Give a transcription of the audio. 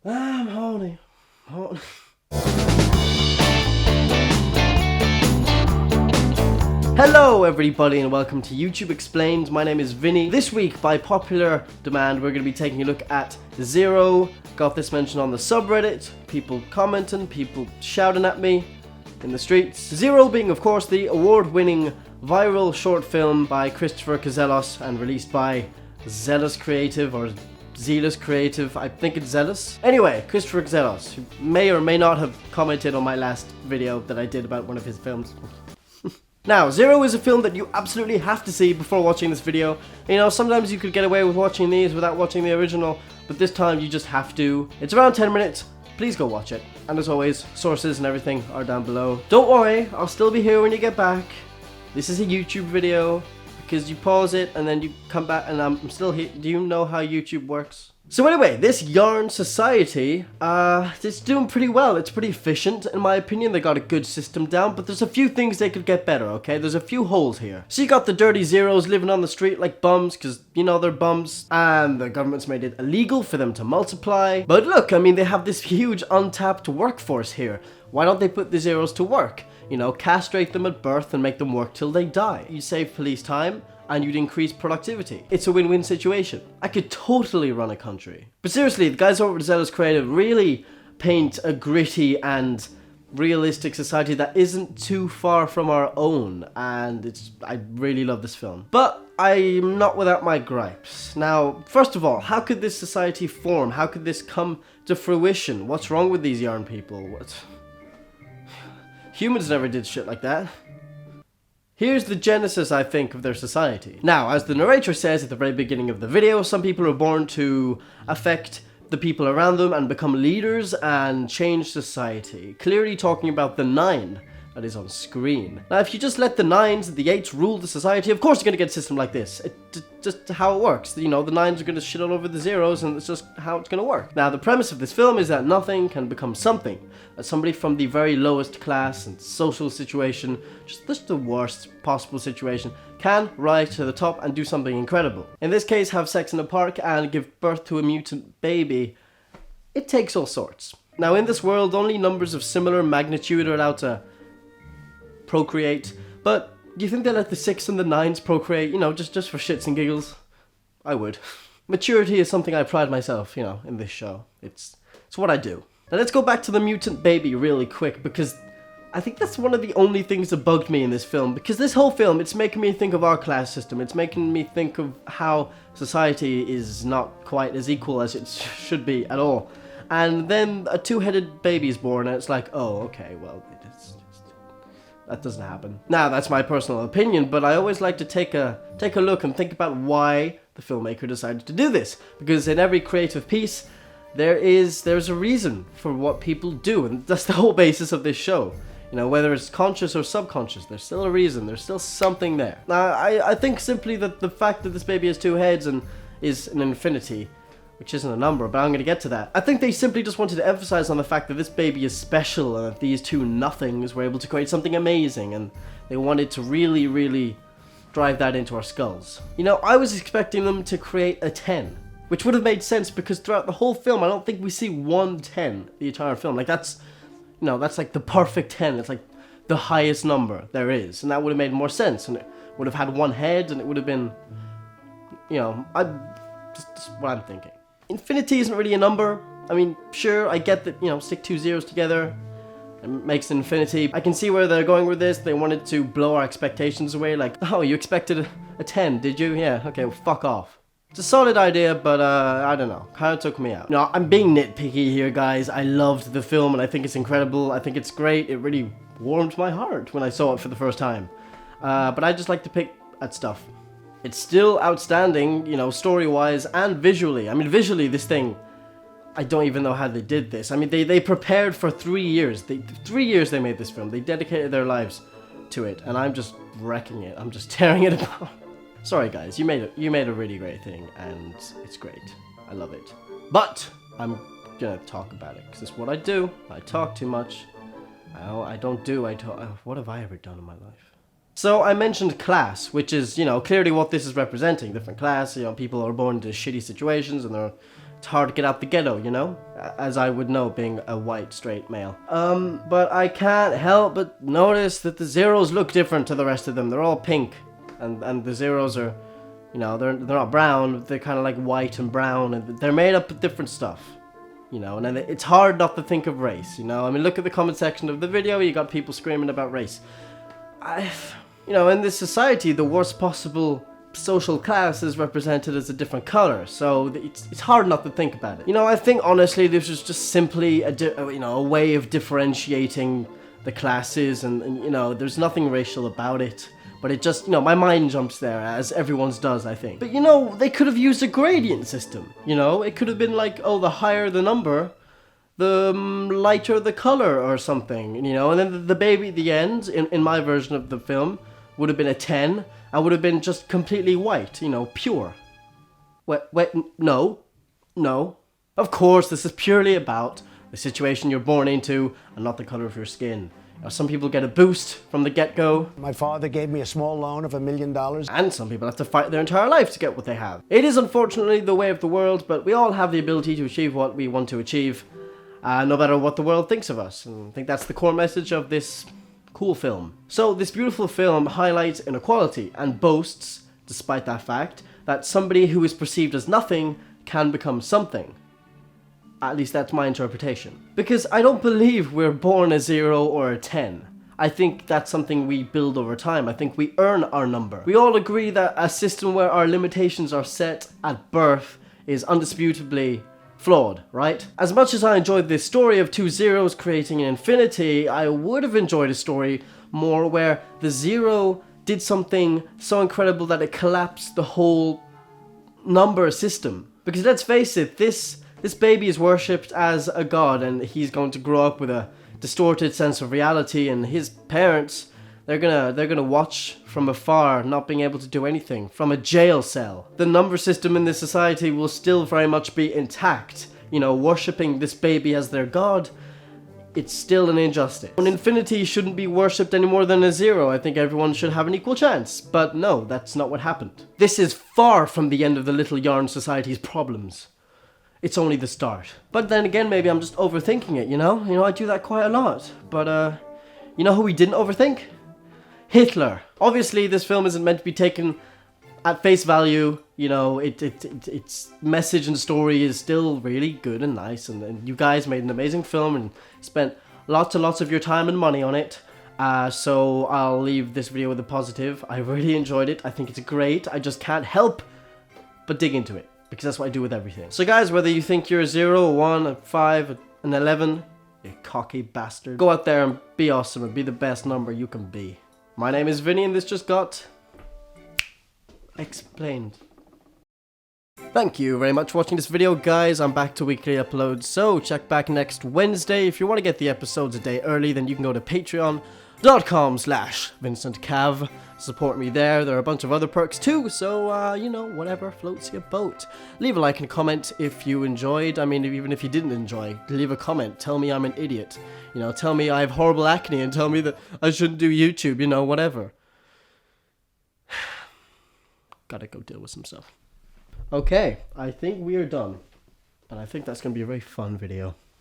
I'm horny. Horny. Hello everybody and welcome to YouTube Explained. My name is Vinny. This week, by popular demand, we're going to be taking a look at Zero. Got this mentioned on the subreddit, people commenting, people shouting at me in the streets. Zero being, of course, the award-winning viral short film by Christopher Cazellos and released by Zealous Creative or Zealous Creative, I think it's Zealous. Anyway, Christopher Cazellos, who may or may not have commented on my last video that I did about one of his films. Now, Zero is a film that you absolutely have to see before watching this video. You know, sometimes you could get away with watching these without watching the original, but this time you just have to. It's around 10 minutes, please go watch it. And as always, sources and everything are down below. Don't worry, I'll still be here when you get back. This is a YouTube video, because you pause it and then you come back and I'm still here. Do you know how YouTube works? So anyway, this yarn society, it's doing pretty well. It's pretty efficient, in my opinion. They got a good system down, but there's a few things they could get better, okay? There's a few holes here. So you got the dirty zeros living on the street like bums, because, you know, they're bums, and the government's made it illegal for them to multiply. But look, I mean, they have this huge untapped workforce here. Why don't they put the zeros to work? You know, castrate them at birth and make them work till they die. You save police time, and you'd increase productivity. It's a win-win situation. I could totally run a country. But seriously, the guys over at Zealous Creative really paint a gritty and realistic society that isn't too far from our own, and I really love this film. But I'm not without my gripes. Now, first of all, how could this society form? How could this come to fruition? What's wrong with these yarn people? Humans never did shit like that. Here's the genesis, I think, of their society. Now, as the narrator says at the very beginning of the video, some people are born to affect the people around them and become leaders and change society. Clearly talking about the 9 that is on screen. Now, if you just let the 9s and the 8s rule the society, of course you're going to get a system like this. It's just how it works. You know, the 9s are going to shit all over the zeros, and it's just how it's going to work. Now, the premise of this film is that nothing can become something. That somebody from the very lowest class and social situation, just the worst possible situation, can rise to the top and do something incredible. In this case, have sex in a park and give birth to a mutant baby. It takes all sorts. Now, in this world, only numbers of similar magnitude are allowed to procreate, but do you think they let the 6 and the 9s procreate, you know, just for shits and giggles? I would. Maturity is something I pride myself, you know, in this show. It's what I do. Now let's go back to the mutant baby really quick, because I think that's one of the only things that bugged me in this film, because this whole film, it's making me think of our class system. It's making me think of how society is not quite as equal as it should be at all. And then a 2-headed baby is born, and it's like, oh, okay, well, that doesn't happen. Now, that's my personal opinion, but I always like to take a look and think about why the filmmaker decided to do this. Because in every creative piece, there's a reason for what people do, and that's the whole basis of this show. You know, whether it's conscious or subconscious, there's still a reason, there's still something there. Now, I think simply that the fact that this baby has 2 heads and is an infinity, which isn't a number, but I'm going to get to that. I think they simply just wanted to emphasize on the fact that this baby is special and that these 2 nothings were able to create something amazing, and they wanted to really, really drive that into our skulls. You know, I was expecting them to create a 10, which would have made sense because throughout the whole film, I don't think we see one 10 the entire film. Like, that's, you know, that's like the perfect 10. It's like the highest number there is, and that would have made more sense, and it would have had 1 head, and it would have been, you know, just what I'm thinking. Infinity isn't really a number. I mean, sure, I get that, you know, stick 2 zeros together, it makes infinity. I can see where they're going with this. They wanted to blow our expectations away, like, oh, you expected a 10, did you? Yeah, okay, well, fuck off. It's a solid idea, but, I don't know, kind of took me out. No, I'm being nitpicky here, guys. I loved the film, and I think it's incredible. I think it's great. It really warmed my heart when I saw it for the first time. But I just like to pick at stuff. It's still outstanding, you know, story-wise and visually. I mean, visually, this thing, I don't even know how they did this. I mean, they prepared for 3 years. 3 years they made this film. They dedicated their lives to it, and I'm just wrecking it. I'm just tearing it apart. Sorry, guys, you made a really great thing, and it's great. I love it. But I'm gonna talk about it, because it's what I do. I talk too much. I don't do, I talk. What have I ever done in my life? So I mentioned class, which is, you know, clearly what this is representing. Different class, you know, people are born into shitty situations and they're it's hard to get out the ghetto, you know? As I would know, being a white, straight male. But I can't help but notice that the zeros look different to the rest of them. They're all pink, and the zeros are, you know, they're not brown, they're kind of like white and brown, and they're made up of different stuff. You know, and then it's hard not to think of race, you know? I mean, look at the comment section of the video, you got people screaming about race. You know, in this society, the worst possible social class is represented as a different color, so it's hard not to think about it. You know, I think honestly this is just simply a way of differentiating the classes, and you know, there's nothing racial about it. But it just, you know, my mind jumps there, as everyone's does, I think. But, you know, they could have used a gradient system, you know? It could have been like, oh, the higher the number, the lighter the color or something, you know? And then the baby at the end, in my version of the film, would have been a 10, and would have been just completely white, you know, pure. Wait, no. Of course, this is purely about the situation you're born into, and not the color of your skin. Some people get a boost from the get-go. My father gave me a small loan of $1 million. And some people have to fight their entire life to get what they have. It is unfortunately the way of the world, but we all have the ability to achieve what we want to achieve, no matter what the world thinks of us. And I think that's the core message of this cool film. So this beautiful film highlights inequality and boasts, despite that fact, that somebody who is perceived as nothing can become something. At least that's my interpretation. Because I don't believe we're born a 0 or a 10. I think that's something we build over time. I think we earn our number. We all agree that a system where our limitations are set at birth is undisputably flawed, right? As much as I enjoyed this story of two zeros creating an infinity, I would have enjoyed a story more where the 0 did something so incredible that it collapsed the whole number system. Because let's face it, this baby is worshipped as a god, and he's going to grow up with a distorted sense of reality, and his parents, they're gonna watch from afar, not being able to do anything, from a jail cell. The number system in this society will still very much be intact. You know, worshipping this baby as their god, it's still an injustice. An infinity shouldn't be worshipped any more than a 0. I think everyone should have an equal chance. But no, that's not what happened. This is far from the end of the Little Yarn Society's problems. It's only the start. But then again, maybe I'm just overthinking it, you know? You know, I do that quite a lot. But, you know who we didn't overthink? Hitler. Obviously, this film isn't meant to be taken at face value. You know, its message and story is still really good and nice. And you guys made an amazing film and spent lots and lots of your time and money on it. So I'll leave this video with a positive. I really enjoyed it. I think it's great. I just can't help but dig into it. Because that's what I do with everything. So guys, whether you think you're a 0, a 1, a 5, an 11, you cocky bastard, go out there and be awesome and be the best number you can be. My name is Vinny and this just got explained. Thank you very much for watching this video, guys. I'm back to weekly uploads, so check back next Wednesday. If you want to get the episodes a day early, then you can go to patreon.com/VincentCav. Support me there. There are a bunch of other perks too, so you know, whatever floats your boat. Leave a like and comment if you enjoyed. I mean, even if you didn't enjoy, leave a comment. Tell me I'm an idiot. You know, tell me I have horrible acne and tell me that I shouldn't do YouTube, you know, whatever. Gotta go deal with some stuff. Okay, I think we are done. And I think that's gonna be a very fun video.